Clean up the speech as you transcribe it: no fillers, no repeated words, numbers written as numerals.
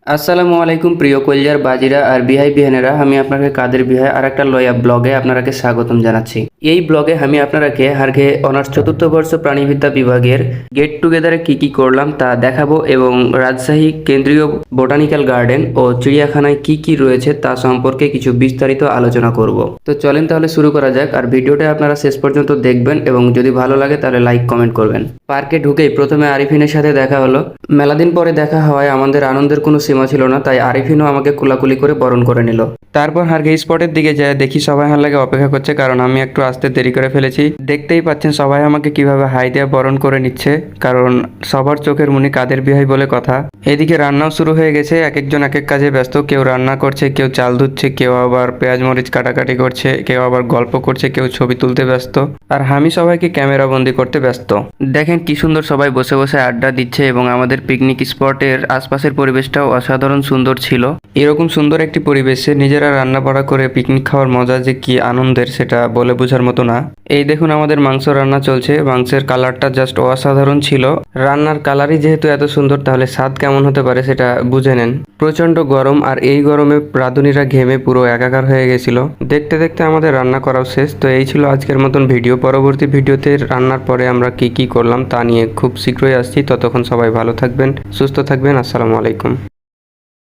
আসসালামু আলাইকুম প্রিয় কলিজার বাজিরা আর বিহাই বিহানেরা, আমি আপনাকে কাদের বিহাই আর একটা লয়া ব্লগে আপনাকে স্বাগতম জানাচ্ছি। এই ব্লগে আমি আপনাকে হারঘে অনার্স চতুর্থ বর্ষ প্রাণীবিদ্যা বিভাগের গেট টুগেদারে কি করলাম তা দেখাবো এবং রাজশাহী কেন্দ্রীয় বোটানিক্যাল গার্ডেন ও চিড়িয়াখানায় কি রয়েছে তা সম্পর্কে কিছু বিস্তারিত আলোচনা করব। তো চলেন তাহলে শুরু করা যাক, আর ভিডিওটা আপনারা শেষ পর্যন্ত দেখবেন এবং যদি ভালো লাগে তাহলে লাইক কমেন্ট করবেন। পার্কে ঢুকেই প্রথমে আরিফিনের সাথে দেখা হলো। মেলাদিন পরে দেখা হওয়ায় আমাদের আনন্দের কোনো সীমা ছিল না, তাই আরিফিনও আমাকে কোলাকুলি করে বরণ করে নিল। তারপর হারগে স্পটের দিকে যায়, দেখি সবাই আমার লাগে অপেক্ষা করছে, কারণ আমি একটু আসতে দেরি করে ফেলেছি। দেখতেই পাচ্ছেন সবাই আমাকে কিভাবে হাই দিয়ে বরণ করে নিচ্ছে, কারণ সবার চোখের মনি কাদের বিহাই বলে কথা। এদিকে রান্নাও শুরু হয়ে গেছে, এক একজন এক এক কাজে ব্যস্ত। কেউ রান্না করছে, কেউ চাল ধুচ্ছে, কেউ আবার পেঁয়াজ মরিচ কাটাকাটি করছে, কেউ আবার গল্প করছে, কেউ ছবি তুলতে ব্যস্ত, আর আমি সবাইকে ক্যামেরা বন্দি করতে ব্যস্ত। দেখেন কি সুন্দর সবাই বসে বসে আড্ডা দিচ্ছে এবং আমাদের পিকনিক স্পটের আশপাশের পরিবেশটাও অসাধারণ সুন্দর ছিল। এরকম সুন্দর একটি পরিবেশে নিজেরা রান্না বাড়া করে পিকনিক খাওয়ার মজা যে কি আনন্দের সেটা বলে বোঝার মতো না। এই দেখুন আমাদের মাংস রান্না চলছে, মাংসের কালারটা জাস্ট অসাধারণ ছিল। রান্নার কালারই যেহেতু এত সুন্দর, তাহলে স্বাদ কেমন হতে পারে সেটা বুঝে নেন। প্রচন্ড গরম, আর এই গরমে রাঁধুনিরা ঘেমে পুরো একাকার হয়ে গেছিল। দেখতে দেখতে আমাদের রান্না করাও শেষ। তো এই ছিল আজকের মতন ভিডিও। পরবর্তী ভিডিওতে রান্নার পরে আমরা কি করলাম তা নিয়ে খুব শীঘ্রই আসছি। ততক্ষণ সবাই ভালো থাকবেন, সুস্থ থাকবেন। আসসালামু আলাইকুম।